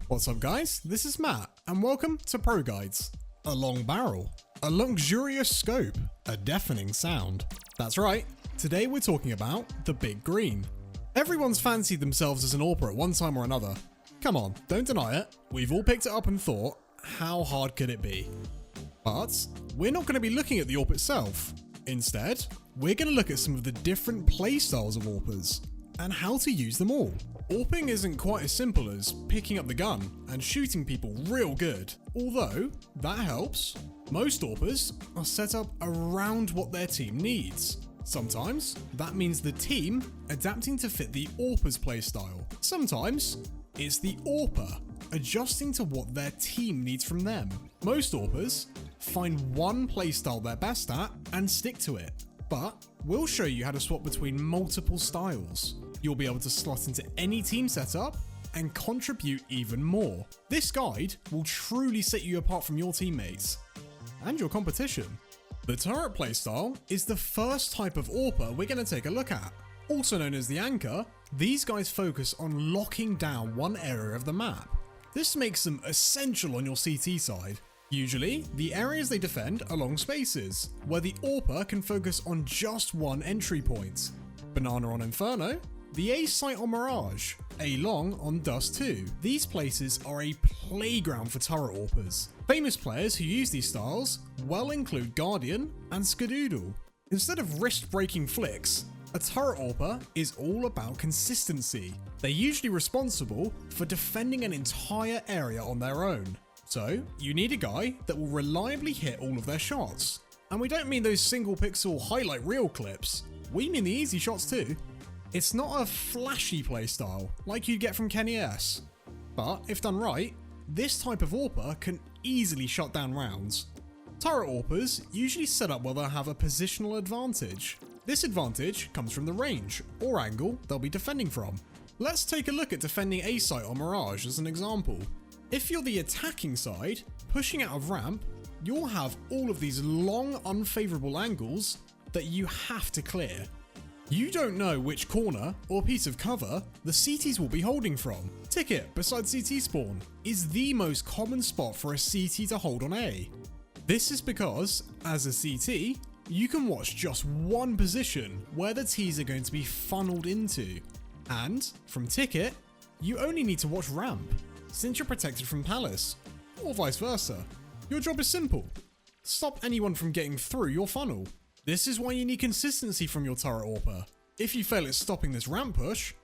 What's up guys, this is Matt and welcome to ProGuides. A long barrel, a luxurious scope, a deafening sound. That's right, today we're talking about the Big Green. Everyone's fancied themselves as an AWPer at one time or another. Come on, don't deny it, we've all picked it up and thought, how hard could it be? But we're not going to be looking at the AWP itself. Instead, we're going to look at some of the different playstyles of AWPers and how to use them all. AWPing isn't quite as simple as picking up the gun and shooting people real good, although that helps. Most AWPers are set up around what their team needs. Sometimes that means the team adapting to fit the AWPer's playstyle. Sometimes it's the AWPer adjusting to what their team needs from them. Most AWPers find one playstyle they're best at and stick to it, but we'll show you how to swap between multiple styles. You'll be able to slot into any team setup and contribute even more. This guide will truly set you apart from your teammates and your competition. The turret playstyle is the first type of AWPer we're going to take a look at. Also known as the anchor, these guys focus on locking down one area of the map. This makes them essential on your CT side. Usually, the areas they defend are long spaces, where the AWPer can focus on just one entry point. Banana on Inferno, the A site on Mirage, A long on Dust 2. These places are a playground for turret AWPers. Famous players who use these styles well include Guardian and Skadoodle. Instead of wrist-breaking flicks, a turret AWPer is all about consistency. They're usually responsible for defending an entire area on their own. So, you need a guy that will reliably hit all of their shots. And we don't mean those single pixel highlight reel clips, we mean the easy shots too. It's not a flashy playstyle like you'd get from Kenny S, but if done right, this type of AWPer can easily shut down rounds. Turret AWPers usually set up where they'll have a positional advantage. This advantage comes from the range or angle they'll be defending from. Let's take a look at defending A site on Mirage as an example. If you're the attacking side, pushing out of ramp, you'll have all of these long unfavourable angles that you have to clear. You don't know which corner or piece of cover the CTs will be holding from. Ticket beside CT spawn is the most common spot for a CT to hold on A. This is because, as a CT, you can watch just one position where the Ts are going to be funneled into. And, from Ticket, you only need to watch ramp, since you're protected from Palace, or vice versa. Your job is simple: stop anyone from getting through your funnel. This is why you need consistency from your turret AWPer. If you fail at stopping this ramp push,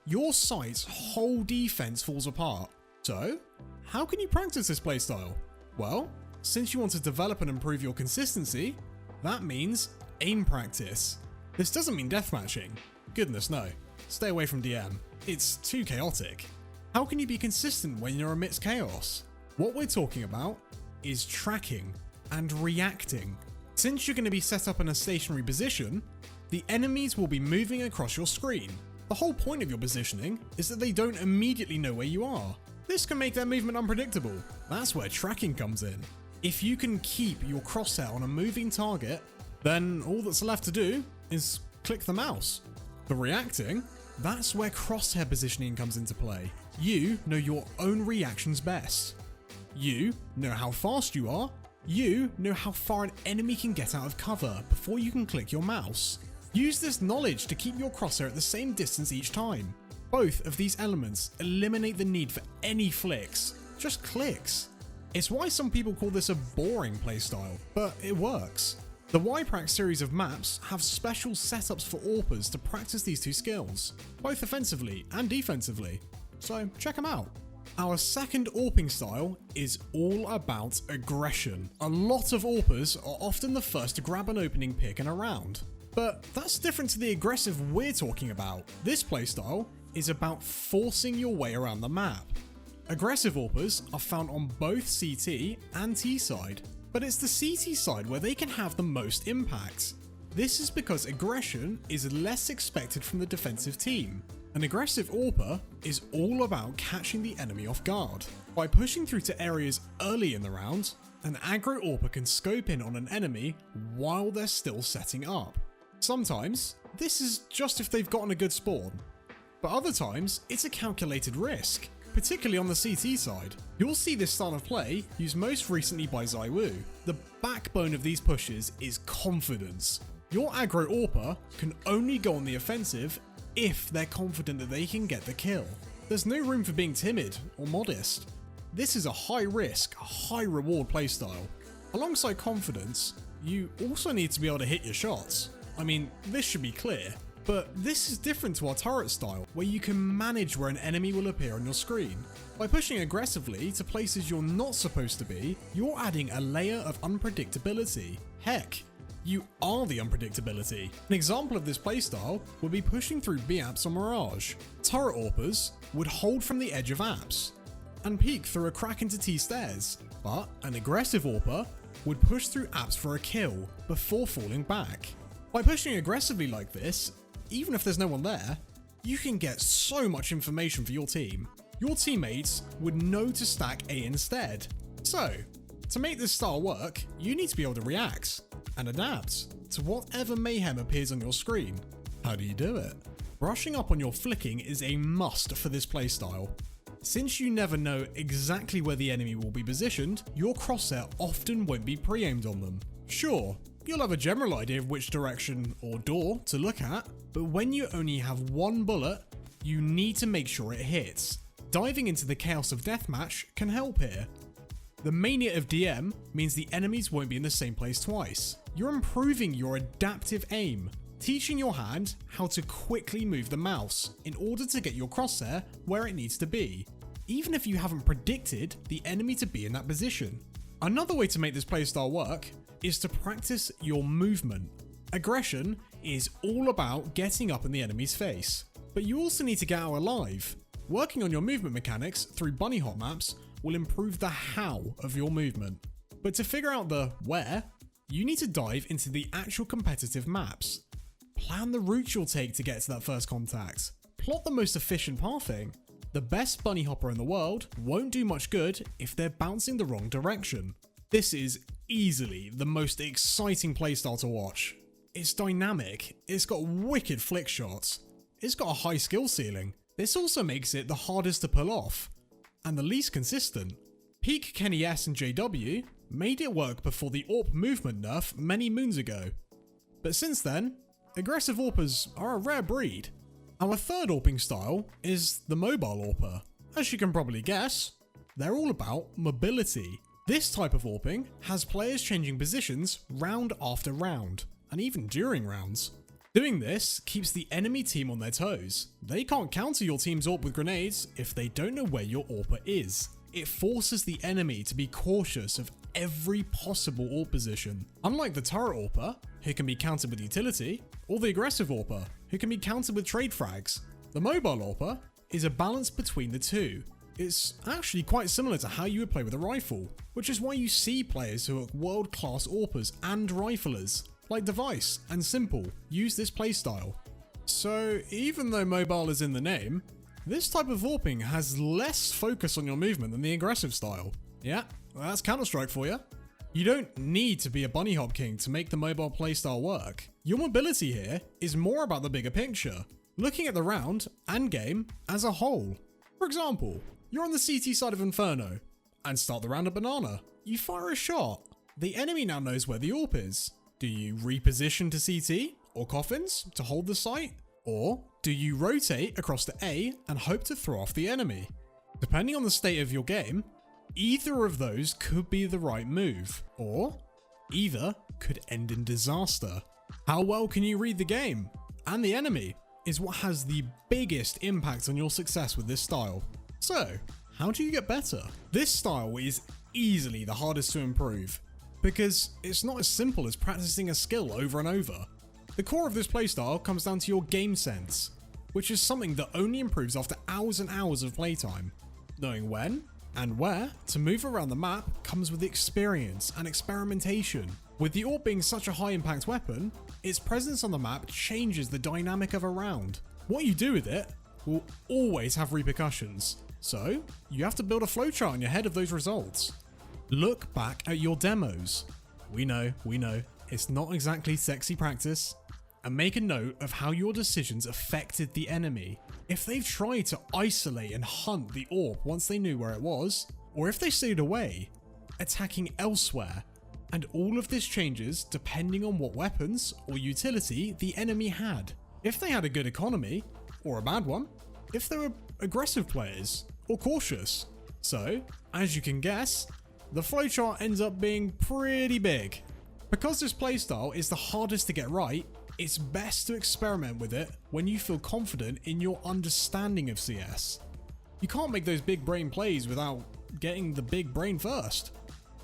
your site's whole defense falls apart. So, how can you practice this playstyle? Well, since you want to develop and improve your consistency, that means aim practice. This doesn't mean deathmatching. Goodness no. Stay away from DM. It's too chaotic. How can you be consistent when you're amidst chaos? What we're talking about is tracking and reacting. Since you're going to be set up in a stationary position, the enemies will be moving across your screen. The whole point of your positioning is that they don't immediately know where you are. This can make their movement unpredictable. That's where tracking comes in. If you can keep your crosshair on a moving target, then all that's left to do is click the mouse. For reacting, that's where crosshair positioning comes into play. You know your own reactions best. You know how fast you are. You know how far an enemy can get out of cover before you can click your mouse. Use this knowledge to keep your crosshair at the same distance each time. Both of these elements eliminate the need for any flicks, just clicks. It's why some people call this a boring playstyle, but it works. The YPRAC series of maps have special setups for AWPers to practice these two skills, both offensively and defensively, so check them out. Our second AWPing style is all about aggression. A lot of AWPers are often the first to grab an opening pick in a round, but that's different to the aggressive we're talking about. This playstyle is about forcing your way around the map. Aggressive AWPers are found on both CT and T side, but it's the CT side where they can have the most impact. This is because aggression is less expected from the defensive team. An aggressive AWPer is all about catching the enemy off guard. By pushing through to areas early in the round, an aggro AWPer can scope in on an enemy while they're still setting up. Sometimes, this is just if they've gotten a good spawn, but other times, it's a calculated risk. particularly on the CT side. You'll see this style of play used most recently by ZywOo. The backbone of these pushes is confidence. Your aggro AWPer can only go on the offensive if they're confident that they can get the kill. There's no room for being timid or modest. This is a high risk, high reward playstyle. Alongside confidence, you also need to be able to hit your shots. I mean, this should be clear, but this is different to our turret style, where you can manage where an enemy will appear on your screen. By pushing aggressively to places you're not supposed to be, you're adding a layer of unpredictability. Heck, you are the unpredictability. An example of this playstyle would be pushing through B apps on Mirage. Turret AWPers would hold from the edge of apps and peek through a crack into T stairs, but an aggressive AWPer would push through apps for a kill before falling back. By pushing aggressively like this, even if there's no one there, you can get so much information for your team. Your teammates would know to stack A instead. So, to make this style work, you need to be able to react and adapt to whatever mayhem appears on your screen. How do you do it? Brushing up on your flicking is a must for this playstyle. Since you never know exactly where the enemy will be positioned, your crosshair often won't be pre-aimed on them. Sure, you'll have a general idea of which direction or door to look at, but when you only have one bullet, you need to make sure it hits. Diving into the chaos of deathmatch can help here. The mania of DM means the enemies won't be in the same place twice. You're improving your adaptive aim, teaching your hand how to quickly move the mouse in order to get your crosshair where it needs to be, even if you haven't predicted the enemy to be in that position. Another way to make this playstyle work is to practice your movement. Aggression is all about getting up in the enemy's face, but you also need to get out alive. Working on your movement mechanics through bunny hop maps will improve the how of your movement. But to figure out the where, you need to dive into the actual competitive maps. Plan the route you'll take to get to that first contact. Plot the most efficient pathing. The best bunny hopper in the world won't do much good if they're bouncing the wrong direction. This is easily the most exciting playstyle to watch. It's dynamic, it's got wicked flick shots, it's got a high skill ceiling. This also makes it the hardest to pull off, and the least consistent. Peak Kenny S and JW made it work before the AWP movement nerf many moons ago. But since then, aggressive AWPers are a rare breed. Our third AWPing style is the mobile AWPer. As you can probably guess, they're all about mobility. This type of AWPing has players changing positions round after round, and even during rounds. Doing this keeps the enemy team on their toes. They can't counter your team's AWP with grenades if they don't know where your AWPer is. It forces the enemy to be cautious of every possible AWP position. Unlike the turret AWPer, who can be countered with utility, or the aggressive AWPer, who can be countered with trade frags, the mobile AWPer is a balance between the two. It's actually quite similar to how you would play with a rifle, which is why you see players who are world-class AWPers and riflers, like Device and Simple, use this playstyle. So even though mobile is in the name, this type of AWPing has less focus on your movement than the aggressive style. Yeah, well, that's Counter-Strike for you. You don't need to be a bunny hop king to make the mobile playstyle work. Your mobility here is more about the bigger picture, looking at the round and game as a whole. For example, you're on the CT side of Inferno, and start the round at Banana. You fire a shot. The enemy now knows where the AWP is. Do you reposition to CT or Coffins to hold the site? Or do you rotate across to A and hope to throw off the enemy? Depending on the state of your game, either of those could be the right move, or either could end in disaster. How well can you read the game and the enemy is what has the biggest impact on your success with this style. So, how do you get better? This style is easily the hardest to improve, because it's not as simple as practicing a skill over and over. The core of this playstyle comes down to your game sense, which is something that only improves after hours and hours of playtime. Knowing when and where to move around the map comes with experience and experimentation. With the AWP being such a high impact weapon, its presence on the map changes the dynamic of a round. What you do with it will always have repercussions, so you have to build a flowchart in your head of those results. Look back at your demos. We know, it's not exactly sexy practice. and make a note of how your decisions affected the enemy. If they've tried to isolate and hunt the AWP once they knew where it was, or if they stayed away, attacking elsewhere, and all of this changes depending on what weapons or utility the enemy had. If they had a good economy, or a bad one, if they were aggressive players, or cautious. So, as you can guess, the flowchart ends up being pretty big. Because this playstyle is the hardest to get right, it's best to experiment with it when you feel confident in your understanding of CS. You can't make those big brain plays without getting the big brain first.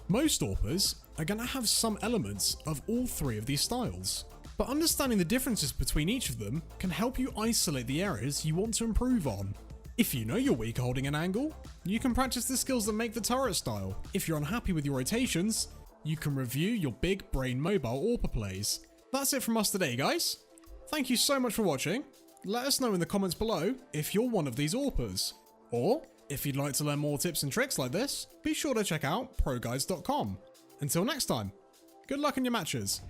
Most AWPers are going to have some elements of all three of these styles, but understanding the differences between each of them can help you isolate the areas you want to improve on. If you know you're weak holding an angle, you can practice the skills that make the turret style. If you're unhappy with your rotations, you can review your big brain mobile AWPer plays. That's it from us today, guys. Thank you so much for watching. Let us know in the comments below if you're one of these AWPers. Or, if you'd like to learn more tips and tricks like this, be sure to check out ProGuides.com. Until next time, good luck in your matches.